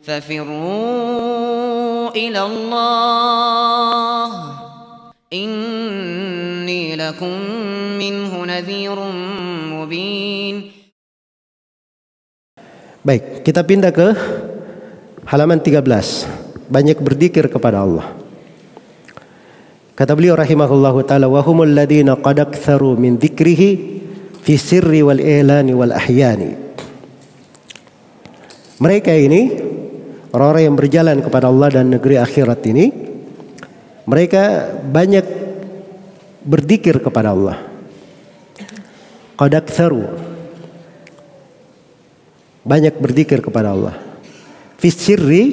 ففروا إلى الله إني لكم منه نذير مبين. Baik, kita pindah ke halaman 13. Banyak berzikir kepada Allah. Kata beliau rahimahullahu taala, wa humul ladina qad aktsaru min dzikrihi fi sirri wal i'lani wal ahyani. Mereka ini orang-orang yang berjalan kepada Allah dan negeri akhirat ini, mereka banyak berzikir kepada Allah. Qad aktsaru, banyak berzikir kepada Allah. Fi sirri,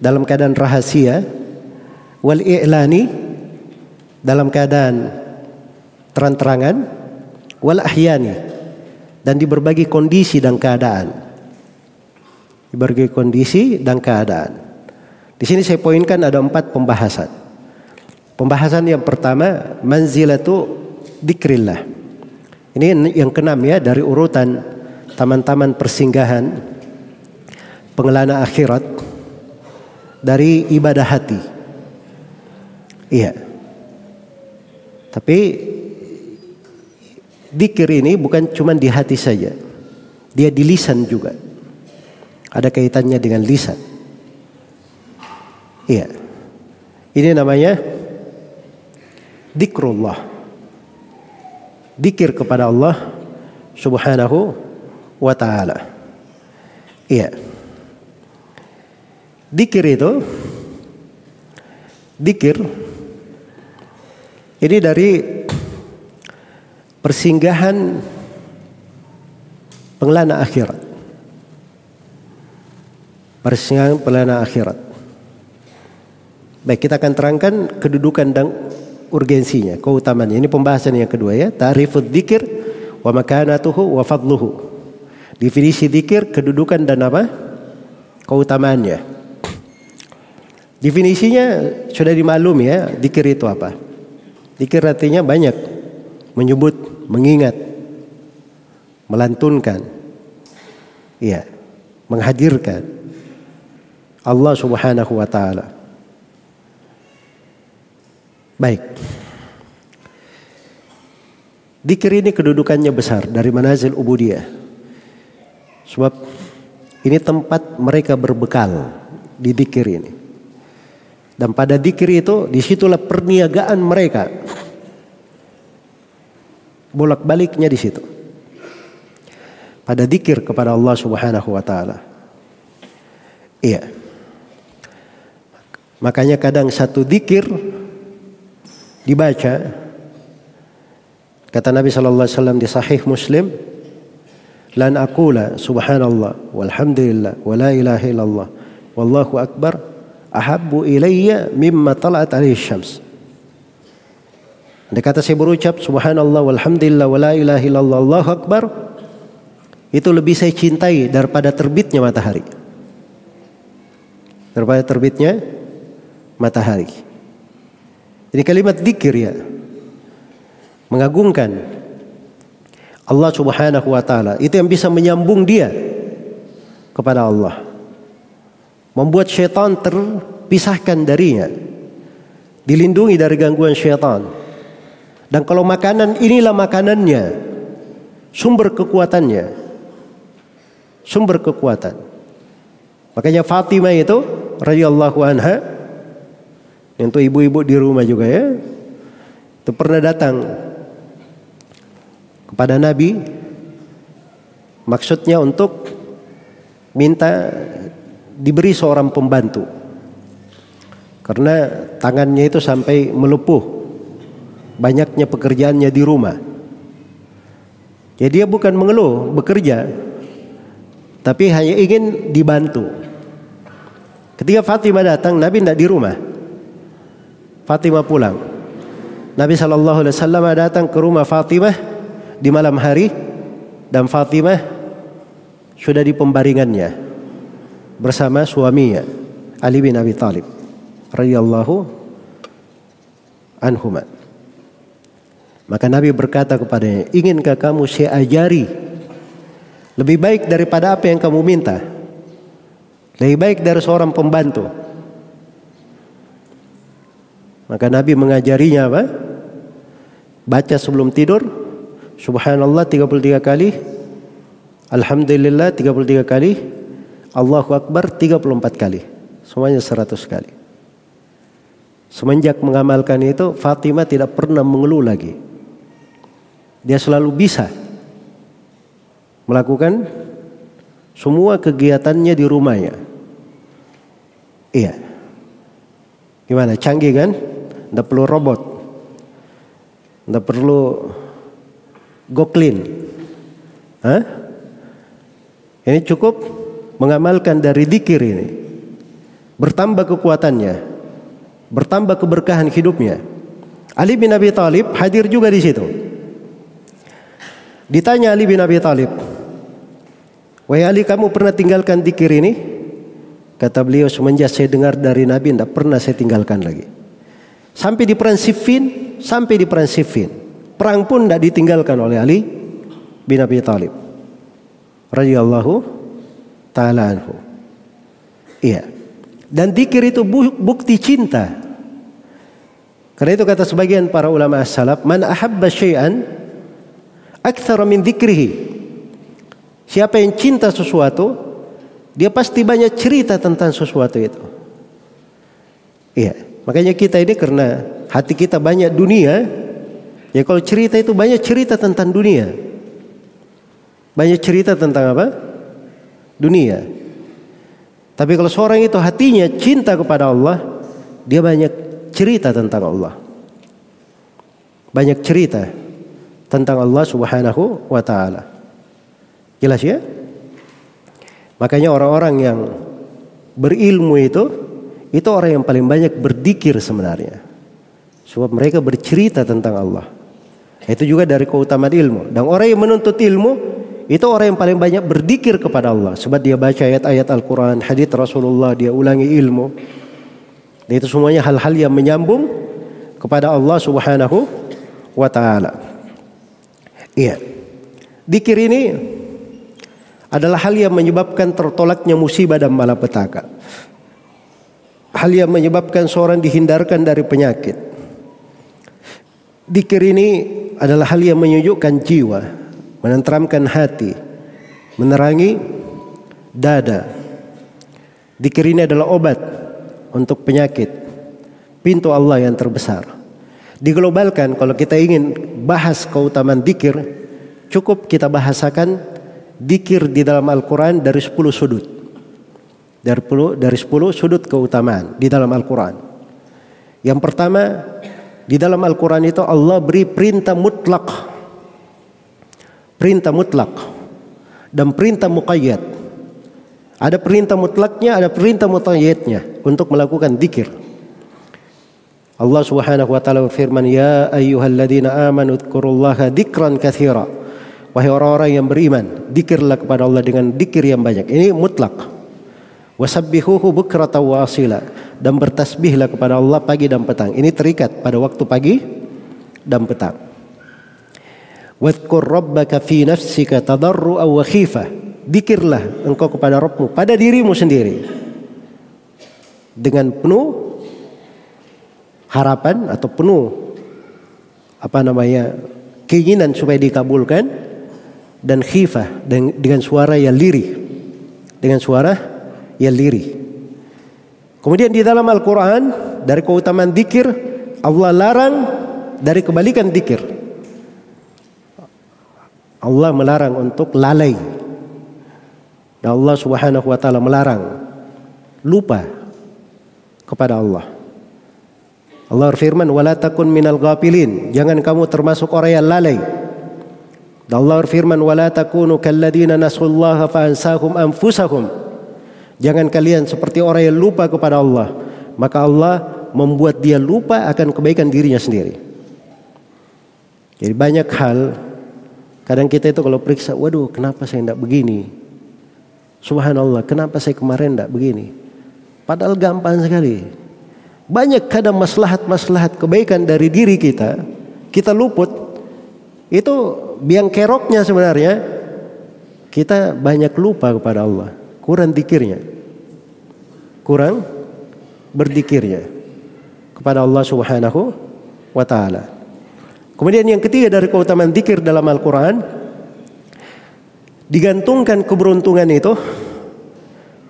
dalam keadaan rahasia, wal i'lani, dalam keadaan terang-terangan, wal ahyani, dan di berbagai kondisi dan keadaan. Di berbagai kondisi dan keadaan. Di sini saya poinkan ada 4 pembahasan. Pembahasan yang pertama, manzilatu dzikrillah. Ini yang ke-6 ya, dari urutan taman-taman persinggahan pengelana akhirat dari ibadah hati. Iya. Tapi dzikir ini bukan cuma di hati saja. Dia di lisan juga. Ada kaitannya dengan lisan. Iya. Ini namanya dzikrullah. Dzikir kepada Allah Subhanahu wa ta'ala. Iya. Dzikir itu, dzikir ini dari persinggahan pengelana akhirat. Persinggahan pengelana akhirat. Baik, kita akan terangkan kedudukan dan urgensinya, keutamaannya. Ini pembahasan yang kedua ya, ta'rifud dzikir wa makanatuhu wa fadluhu. Definisi dzikir, kedudukan dan apa? Keutamaannya. Definisinya sudah dimaklumi ya, dzikir itu apa? Dzikir artinya banyak menyebut, mengingat, melantunkan, iya, menghadirkan Allah Subhanahu wa ta'ala. Baik. Dzikir ini kedudukannya besar dari manazil ubudiyah. Sebab ini tempat mereka berbekal di dzikir ini. Dan pada dzikir itu, disitulah perniagaan mereka. Bolak-baliknya di situ. Pada dzikir kepada Allah Subhanahu wa ta'ala. Iya. Makanya kadang satu dzikir dibaca, kata Nabi sallallahu alaihi wasallam di sahih Muslim, lan aqula subhanallah walhamdulillah wa la ilaha illallah wallahu akbar ahabbu ilayya mimma tala'at alaihi syams. Andai kata saya berucap subhanallah walhamdulillah wa la ilaha illallah wallahu akbar, itu lebih saya cintai daripada terbitnya matahari. Daripada terbitnya matahari. Ini kalimat dzikir ya, mengagungkan Allah Subhanahu wa ta'ala. Itu yang bisa menyambung dia kepada Allah, membuat syaitan terpisahkan darinya, dilindungi dari gangguan syaitan. Dan kalau makanan, inilah makanannya, sumber kekuatannya, sumber kekuatan. Makanya Fatimah itu radhiyallahu anha, untuk ibu-ibu di rumah juga ya, itu pernah datang kepada Nabi, maksudnya untuk minta diberi seorang pembantu, karena tangannya itu sampai melepuh, banyaknya pekerjaannya di rumah. Ya dia bukan mengeluh bekerja, tapi hanya ingin dibantu. Ketika Fatimah datang, Nabi tidak di rumah. Fatimah pulang. Nabi SAW datang ke rumah Fatimah di malam hari, dan Fatimah sudah di pembaringannya bersama suaminya Ali bin Abi Thalib radhiyallahu anhuma. Maka Nabi berkata kepadanya, inginkah kamu saya ajari lebih baik daripada apa yang kamu minta? Lebih baik dari seorang pembantu. Maka Nabi mengajarinya apa? Baca sebelum tidur Subhanallah 33 kali, Alhamdulillah 33 kali, Allahu Akbar 34 kali. Semuanya 100 kali. Semenjak mengamalkan itu, Fatimah tidak pernah mengeluh lagi. Dia selalu bisa melakukan semua kegiatannya di rumahnya. Iya. Gimana? Canggih kan? Tidak perlu robot. Tidak perlu goklin. Hah? Ini cukup mengamalkan dari dzikir ini. Bertambah kekuatannya. Bertambah keberkahan hidupnya. Ali bin Abi Thalib hadir juga di situ. Ditanya Ali bin Abi Thalib, "Wahai Ali, kamu pernah tinggalkan dzikir ini?" Kata beliau, "Semenjak saya dengar dari Nabi, tidak pernah saya tinggalkan lagi." Sampai di perang Siffin, perang pun tidak ditinggalkan oleh Ali bin Abi Thalib radhiyallahu ta'ala anhu. Iya. Dan dzikir itu bukti cinta. Karena itu kata sebagian para ulama as-salaf, "Man ahabba syai'an aktsara min dzikrihi." Siapa yang cinta sesuatu, dia pasti banyak cerita tentang sesuatu itu. Iya. Makanya kita ini karena hati kita banyak dunia, ya kalau cerita itu banyak cerita tentang dunia. Banyak cerita tentang apa? Dunia. Tapi kalau seorang itu hatinya cinta kepada Allah, dia banyak cerita tentang Allah. Banyak cerita tentang Allah Subhanahu wa ta'ala. Jelas ya? Makanya orang-orang yang berilmu itu orang yang paling banyak berzikir sebenarnya. Sebab mereka bercerita tentang Allah. Itu juga dari keutamaan ilmu. Dan orang yang menuntut ilmu itu orang yang paling banyak berzikir kepada Allah. Sebab dia baca ayat-ayat Al-Quran, hadits Rasulullah, dia ulangi ilmu. Dan itu semuanya hal-hal yang menyambung kepada Allah Subhanahu wa ta'ala. Iya. Dzikir ini adalah hal yang menyebabkan tertolaknya musibah dan malapetaka. Hal yang menyebabkan seorang dihindarkan dari penyakit. Dzikir ini adalah hal yang menyejukkan jiwa, menenteramkan hati, menerangi dada. Dzikir ini adalah obat untuk penyakit, pintu Allah yang terbesar. Diglobalkan, kalau kita ingin bahas keutamaan dzikir, cukup kita bahasakan dzikir di dalam Al-Quran dari 10 sudut. Dari 10 sudut keutamaan di dalam Al-Quran. Yang pertama, di dalam Al-Quran itu Allah beri perintah mutlak. Perintah mutlak dan perintah muqayyad. Ada perintah mutlaknya, ada perintah muqayyadnya untuk melakukan dzikir. Allah Subhanahu wa taala berfirman, "Ya ayyuhalladzina amanu dzkurullaha dzikran katsira." Wahai orang-orang yang beriman, dzikirlah kepada Allah dengan dzikir yang banyak. Ini mutlak. Wasabbihuhu bukratan wa asila, dan bertasbihlah kepada Allah pagi dan petang. Ini terikat pada waktu pagi dan petang. Wadhkur rabbaka fi nafsika tadarru'a wa khifah. Dzikirlah engkau kepada Rabbmu pada dirimu sendiri dengan penuh harapan atau penuh keinginan supaya dikabulkan, dan khifah dengan suara yang lirih. Dengan suara yang lirih. Kemudian di dalam Al-Quran dari keutamaan dzikir, Allah larang dari kebalikan dzikir. Allah melarang untuk lalai. Dan Allah Subhanahu wa taala melarang lupa kepada Allah. Allah berfirman, "Wala takun minal ghafilin." Jangan kamu termasuk orang yang lalai. Dan Allah berfirman, "Wala takunu kalladzina nasullaha fa ansahum anfusahum." Jangan kalian seperti orang yang lupa kepada Allah, maka Allah membuat dia lupa akan kebaikan dirinya sendiri. Jadi banyak hal, kadang kita itu kalau periksa, waduh kenapa saya tidak begini? Subhanallah, kenapa saya kemarin tidak begini? Padahal gampang sekali. Banyak kadang maslahat-maslahat kebaikan dari diri kita, kita luput. Itu biang keroknya sebenarnya, kita banyak lupa kepada Allah. Kurang dzikirnya. kurang berzikirnya kepada Allah Subhanahu wa taala. Kemudian yang ketiga dari keutamaan zikir dalam Al-Qur'an, digantungkan keberuntungan itu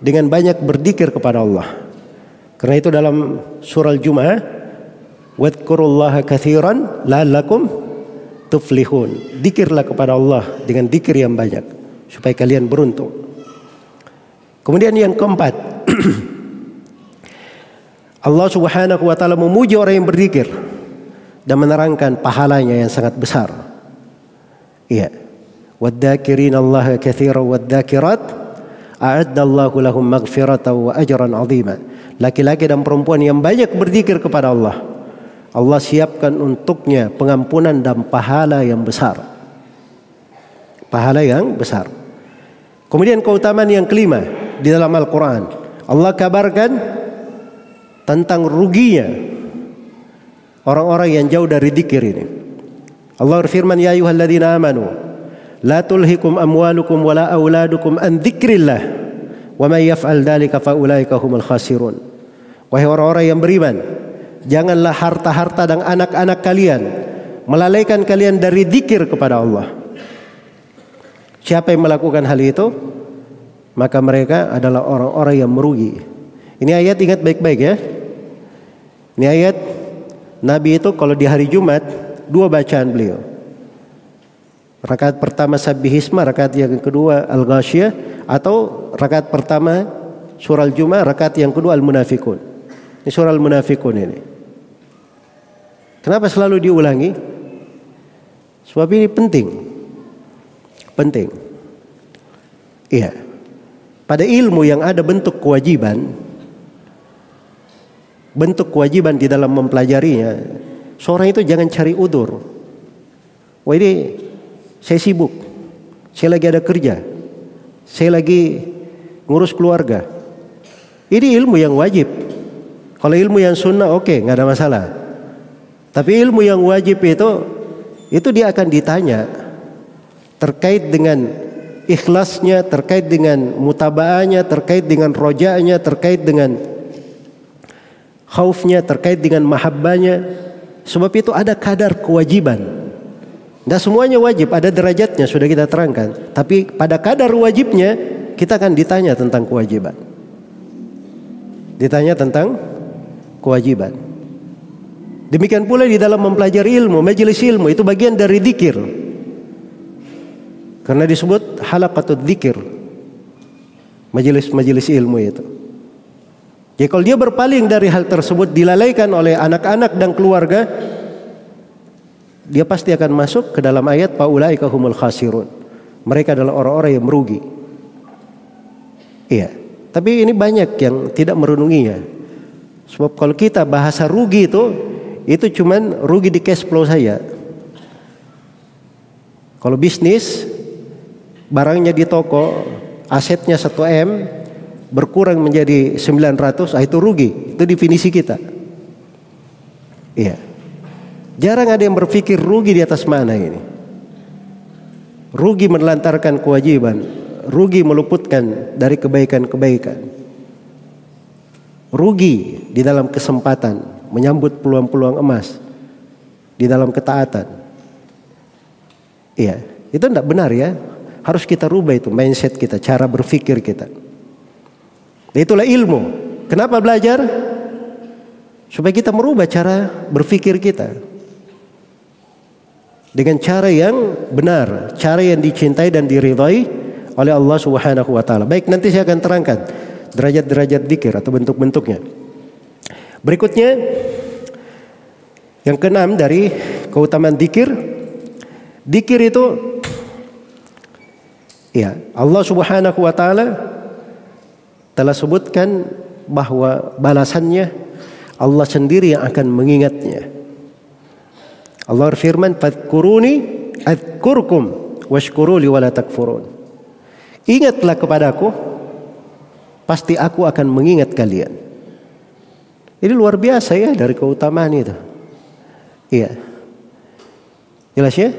dengan banyak berzikir kepada Allah. Karena itu dalam surah Al-Jumu'ah, wadhkurullaha katsiran la'allakum tuflihun. Zikirlah kepada Allah dengan zikir yang banyak supaya kalian beruntung. Kemudian yang keempat, Allah Subhanahu wa taala memuji orang yang berzikir dan menerangkan pahalanya yang sangat besar. Iya. Wadzakirin Allah katsiran wadzakirat a'addallahu lahum maghfiratan wa ajran 'azima. Laki-laki dan perempuan yang banyak berzikir kepada Allah, Allah siapkan untuknya pengampunan dan pahala yang besar. Pahala yang besar. Kemudian keutamaan yang kelima di dalam Al-Quran, Allah kabarkan tentang ruginya orang-orang yang jauh dari zikir ini. Allah berfirman, ya ayyuhalladzina amanu la tulhikum amwalukum wala auladukum an dzikrillah wa may yaf'al dzalika fa ulaika humul khasirun. Wahai orang-orang yang beriman, janganlah harta-harta dan anak-anak kalian melalaikan kalian dari zikir kepada Allah. Siapa yang melakukan hal itu, maka mereka adalah orang-orang yang merugi. Ini ayat ingat baik-baik ya. Ini ayat Nabi itu kalau di hari Jumat 2 bacaan beliau. Rakaat pertama Sabbihisma, rakaat yang kedua Al-Ghasyiyah, atau rakaat pertama surah Al-Jumu'ah, rakaat yang kedua Al-Munafiqun. Ini surah Al-Munafiqun ini. Kenapa selalu diulangi? Sebab ini penting. Penting. Iya. Pada ilmu yang ada bentuk kewajiban di dalam mempelajarinya, seorang itu jangan cari udzur. Wah, ini saya sibuk, saya lagi ada kerja, saya lagi ngurus keluarga. Ini ilmu yang wajib. Kalau ilmu yang sunnah oke, nggak ada masalah. Tapi ilmu yang wajib itu dia akan ditanya terkait dengan ikhlasnya, terkait dengan mutabaahnya, terkait dengan rojaanya, terkait dengan khaufnya, terkait dengan mahabbahnya. Sebab itu ada kadar kewajiban. Tidak semuanya wajib, ada derajatnya sudah kita terangkan. Tapi pada kadar wajibnya kita akan ditanya tentang kewajiban. Ditanya tentang kewajiban. Demikian pula di dalam mempelajari ilmu, majelis ilmu itu bagian dari zikir. Karena disebut halaqatul dzikir. Majelis-majelis ilmu itu. Jadi kalau dia berpaling dari hal tersebut, dilalaikan oleh anak-anak dan keluarga, dia pasti akan masuk ke dalam ayat faulaika humul khasirun. Mereka adalah orang-orang yang merugi. Iya. Tapi ini banyak yang tidak merenunginya. Sebab kalau kita bahasa rugi itu cuman rugi di cash flow saja. Kalau bisnis, barangnya di toko, asetnya 1M, berkurang menjadi 900, itu rugi. Itu definisi kita. Iya. Jarang ada yang berpikir rugi di atas mana ini. Rugi menelantarkan kewajiban, rugi meluputkan dari kebaikan-kebaikan. Rugi di dalam kesempatan menyambut peluang-peluang emas di dalam ketaatan. Iya, itu tidak benar ya. Harus kita rubah itu mindset kita, cara berpikir kita. Itulah ilmu. Kenapa belajar? Supaya kita merubah cara berpikir kita dengan cara yang benar, cara yang dicintai dan diridhai oleh Allah Subhanahu wa taala. Baik, nanti saya akan terangkan derajat-derajat zikir atau bentuk-bentuknya. Berikutnya yang keenam dari keutamaan zikir. Zikir itu ya, Allah Subhanahu wa taala telah sebutkan bahwa balasannya Allah sendiri yang akan mengingatnya. Allah berfirman, "Fadhkuruni adzkurkum washkuruli wala takfurun." Ingatlah kepadaku, pasti aku akan mengingat kalian. Ini luar biasa ya dari keutamaan itu. Iya. Jelas ya?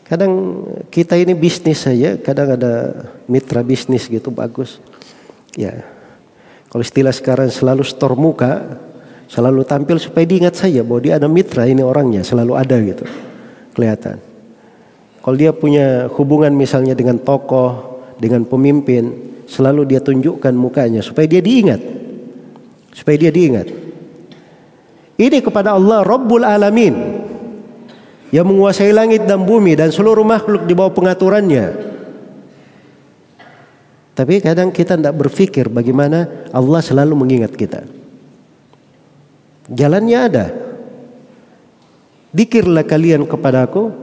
Kadang kita ini bisnis saja, kadang ada mitra bisnis gitu bagus. Ya. Kalau istilah sekarang selalu store muka, selalu tampil supaya diingat saja bahwa dia ada mitra, ini orangnya selalu ada gitu, kelihatan. Kalau dia punya hubungan misalnya dengan tokoh, dengan pemimpin, selalu dia tunjukkan mukanya supaya dia diingat. Supaya dia diingat. Ini kepada Allah Rabbul Alamin, yang menguasai langit dan bumi dan seluruh makhluk di bawah pengaturannya. Tapi kadang kita tidak berpikir bagaimana Allah selalu mengingat kita. Jalannya ada. Dikirlah kalian kepadaku,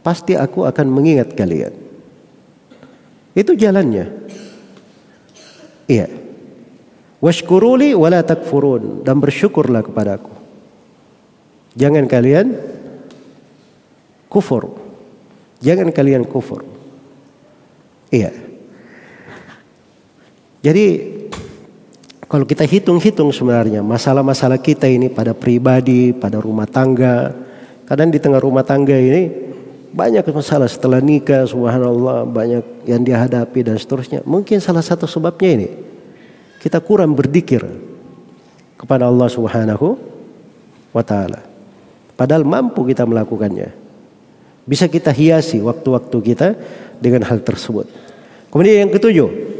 pasti aku akan mengingat kalian. Itu jalannya. Iya. Washkuruli wala takfurun, dan bersyukurlah kepadaku. Jangan kalian kufur. Jangan kalian kufur. Iya. Jadi kalau kita hitung-hitung sebenarnya masalah-masalah kita ini pada pribadi, pada rumah tangga. Kadang di tengah rumah tangga ini banyak masalah setelah nikah, subhanallah, banyak yang dihadapi dan seterusnya. Mungkin salah satu sebabnya ini, kita kurang berzikir kepada Allah Subhanahu wa ta'ala. Padahal mampu kita melakukannya. Bisa kita hiasi waktu-waktu kita dengan hal tersebut. Kemudian yang ketujuh,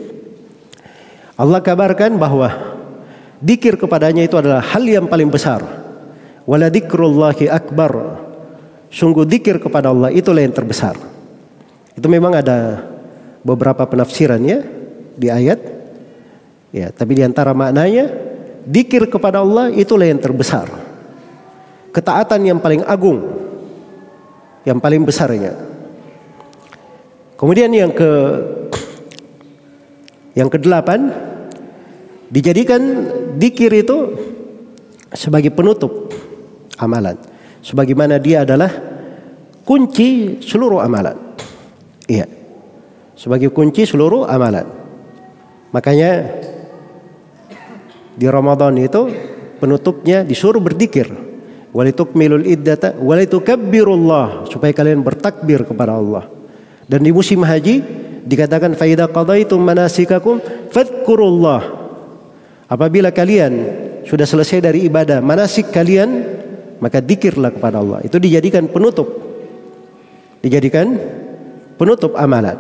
Allah kabarkan bahwa dzikir kepadanya itu adalah hal yang paling besar. Wala dzikrullahi akbar. Sungguh dzikir kepada Allah itulah yang terbesar. Itu memang ada beberapa penafsirannya di ayat. Ya, tapi di antara maknanya dzikir kepada Allah itulah yang terbesar. Ketaatan yang paling agung, yang paling besarnya. Kemudian yang kedelapan, dijadikan dzikir itu sebagai penutup amalan, sebagaimana dia adalah kunci seluruh amalan. Iya, sebagai kunci seluruh amalan. Makanya di Ramadan itu penutupnya disuruh berzikir, walitukmilul iddata walitukabbirullah, supaya kalian bertakbir kepada Allah. Dan di musim haji dikatakan fa idza qadaitum manasikakum fadhkurullah. Apabila kalian sudah selesai dari ibadah manasik kalian, maka dzikirlah kepada Allah. Itu dijadikan penutup. Dijadikan penutup amalan.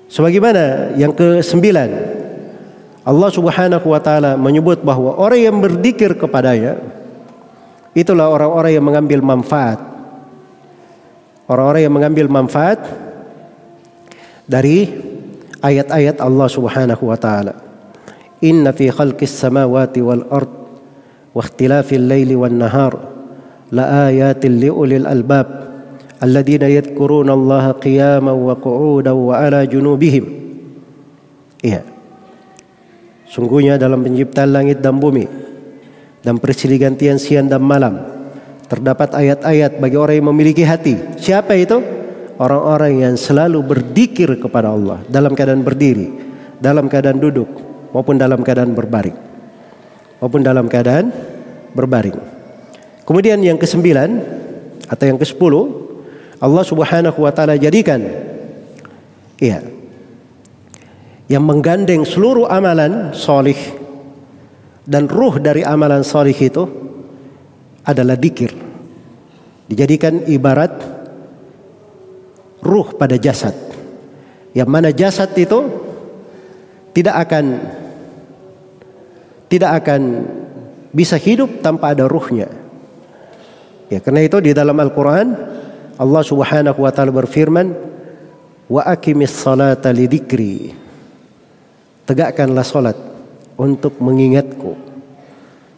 Sebagaimana yang ke-9, Allah Subhanahu wa taala menyebut bahwa orang yang berzikir kepadanya itulah orang-orang yang mengambil manfaat. Orang-orang yang mengambil manfaat dari ayat-ayat Allah Subhanahu wa taala. Inna fi khalqis samawati wal ard wa ikhtilafil laili wan nahar la ayatin liulil albab alladziina yadhkuruna Allaha qiyaman wa qu'udan wa 'ala junubihim. Iya. Sungguhnya dalam penciptaan langit dan bumi dan persilih-gantian siang dan malam terdapat ayat-ayat bagi orang yang memiliki hati. Siapa itu? Orang-orang yang selalu berzikir kepada Allah dalam keadaan berdiri, dalam keadaan duduk, maupun dalam keadaan berbaring. Kemudian yang ke-9 atau yang ke-10, Allah Subhanahu wa taala jadikan yang menggandeng seluruh amalan solih dan ruh dari amalan solih itu adalah dzikir. Dijadikan ibarat ruh pada jasad, yang mana jasad itu tidak akan bisa hidup tanpa ada ruhnya. Ya, karena itu di dalam Al-Quran Allah Subhanahu wa ta'ala berfirman, wa aqimis salata lidzikri, tegakkanlah salat untuk mengingatku.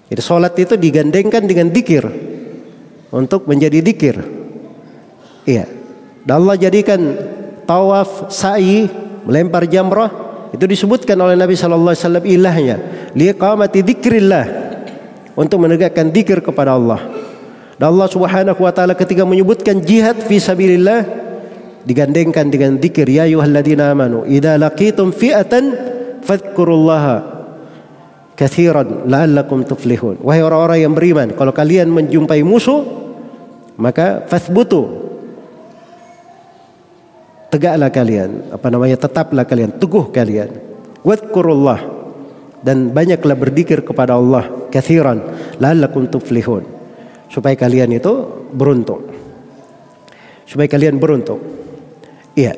Jadi salat itu digandengkan dengan dzikir untuk menjadi dzikir. Iya. Dan Allah jadikan tawaf, sa'i, melempar jamrah itu disebutkan oleh Nabi sallallahu alaihi wasallam ilahnya liqamati dzikrillah, untuk menegakkan dzikir kepada Allah. Dan Allah Subhanahu wa taala ketika menyebutkan jihad fi sabilillah digandengkan dengan dzikir, ya ayyuhalladzina amanu idza laqitum fi'atan fadhkurullaha katsiran la'allakum tuflihun. Wahai orang-orang yang beriman, kalau kalian menjumpai musuh maka fathbutu, tegaklah kalian, tetaplah kalian, teguh kalian. Wadhkurullah, dan banyaklah berzikir kepada Allah katsiran la'allakum tuflihun, supaya kalian itu beruntung. Supaya kalian beruntung. Iya.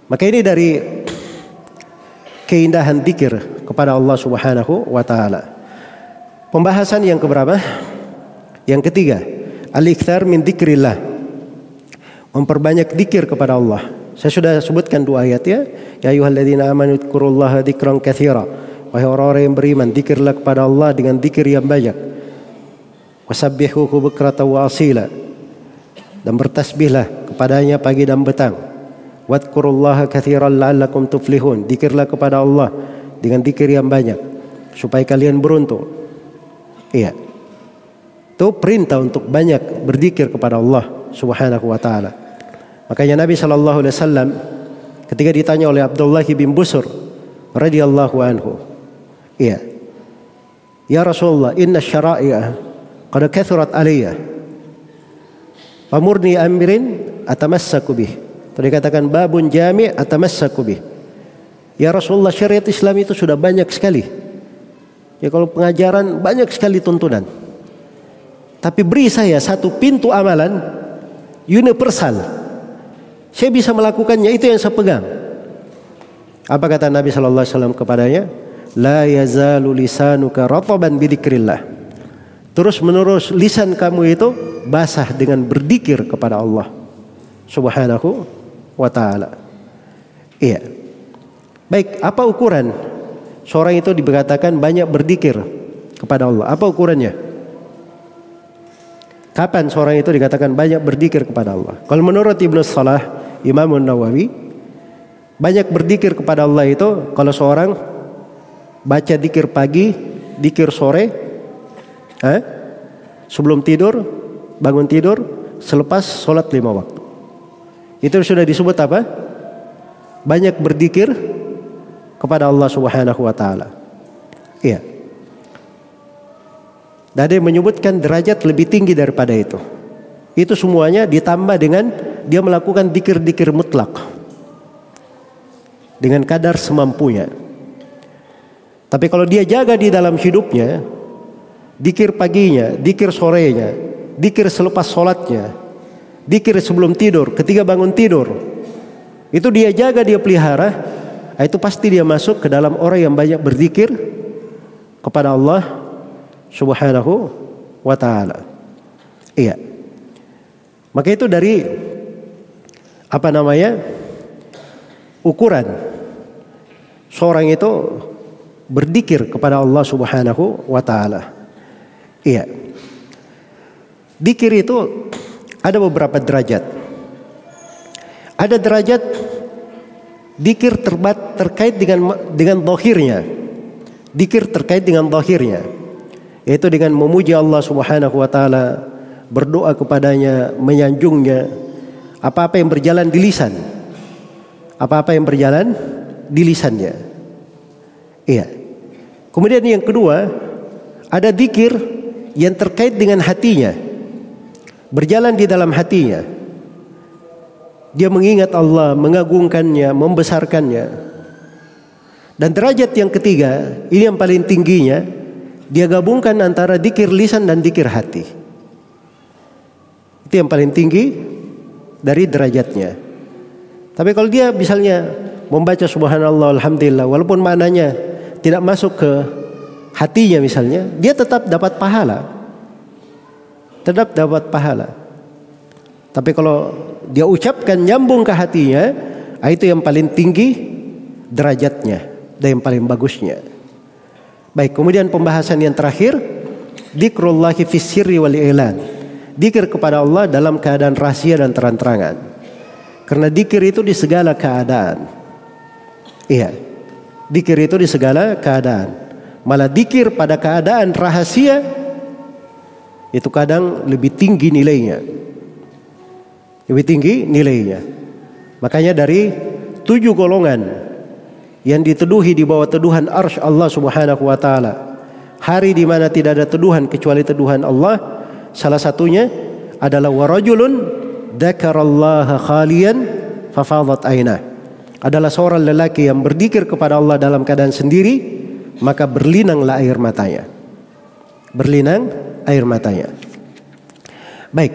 Maka ini dari keindahan zikir kepada Allah Subhanahu wa taala. Pembahasan yang keberapa? Yang ketiga, al-iktsar min dzikrillah. Memperbanyak zikir kepada Allah. Saya sudah sebutkan dua ayat ya. Ya ayyuhalladzina amanu dzkurullaha dzikran katsira. Wahai orang-orang yang beriman, zikirlah kepada Allah dengan zikir yang banyak. Wasabbihuhu bukratan wa asila. Dan bertasbihlah kepadanya pagi dan petang. Wadkurullaha katsiran la'allakum tuflihun. Zikirlah kepada Allah dengan zikir yang banyak supaya kalian beruntung. Iya. Itu perintah untuk banyak berzikir kepada Allah Subhanahu wa taala. Makanya Nabi sallallahu alaihi wasallam ketika ditanya oleh Abdullah bin Busr radhiyallahu anhu, iya. Ya Rasulullah, inna syara'i'a qad kathurat alayya. Pamurni amrin atamassaku bih. Tadi katakan babun jami' atamassaku bih. Ya Rasulullah, syariat Islam itu sudah banyak sekali. Ya kalau pengajaran banyak sekali tuntunan. Tapi beri saya satu pintu amalan universal. Saya bisa melakukannya, itu yang saya pegang. Apa kata Nabi sallallahu alaihi wasallam kepadanya? La yazalu lisanuka rataban bidzikrillah. Terus menerus lisan kamu itu basah dengan berzikir kepada Allah Subhanahu wa taala. Iya. Baik, apa ukuran seorang itu dikatakan banyak berzikir kepada Allah? Apa ukurannya? Kapan seorang itu dikatakan banyak berzikir kepada Allah? Kalau menurut Ibnu Salah, Imam Nawawi, banyak berzikir kepada Allah itu kalau seorang baca zikir pagi, zikir sore, sebelum tidur, bangun tidur, selepas sholat 5 waktu. Itu sudah disebut apa? Banyak berzikir kepada Allah Subhanahu wa taala. Iya. Dan ada yang menyebutkan derajat lebih tinggi daripada itu. Itu semuanya ditambah dengan dia melakukan zikir-zikir mutlak dengan kadar semampunya. Tapi kalau dia jaga di dalam hidupnya, zikir paginya, zikir sorenya, zikir selepas sholatnya, zikir sebelum tidur, ketika bangun tidur, itu dia jaga, dia pelihara, itu pasti dia masuk ke dalam orang yang banyak berzikir kepada Allah Subhanahu wa taala. Iya. Maka itu dari ukuran seorang itu berzikir kepada Allah Subhanahu wa taala. Iya. Zikir itu ada beberapa derajat. Ada derajat zikir terkait dengan zahirnya. Zikir terkait dengan zahirnya, yaitu dengan memuji Allah Subhanahu wa taala, berdoa kepadanya, menyanjungnya, apa-apa yang berjalan di lisan. Apa-apa yang berjalan di lisannya. Iya. Kemudian yang kedua, ada zikir yang terkait dengan hatinya, berjalan di dalam hatinya. Dia mengingat Allah, mengagungkannya, membesarkannya. Dan derajat yang ketiga, ini yang paling tingginya, dia gabungkan antara zikir lisan dan zikir hati. Itu yang paling tinggi dari derajatnya. Tapi kalau dia misalnya membaca subhanallah, alhamdulillah, walaupun maknanya tidak masuk ke hatinya misalnya, dia tetap dapat pahala. Tetap dapat pahala. Tapi kalau dia ucapkan nyambung ke hatinya, itu yang paling tinggi derajatnya dan yang paling bagusnya. Baik, kemudian pembahasan yang terakhir, dzikrullahi fis sirri wal i'lan. Dzikir kepada Allah dalam keadaan rahasia dan terang-terangan. Karena dzikir itu di segala keadaan. Iya. Dzikir itu di segala keadaan. Malah dzikir pada keadaan rahasia itu kadang lebih tinggi nilainya. Lebih tinggi nilainya. Makanya dari 7 golongan yang diteduhi di bawah teduhan arsy Allah Subhanahu wa taala, hari di mana tidak ada teduhan kecuali teduhan Allah, salah satunya adalah warajulun dzakarallaha khalian fafadat ainah. Adalah seorang lelaki yang berzikir kepada Allah dalam keadaan sendiri, maka berlinanglah air matanya. Berlinang air matanya. Baik.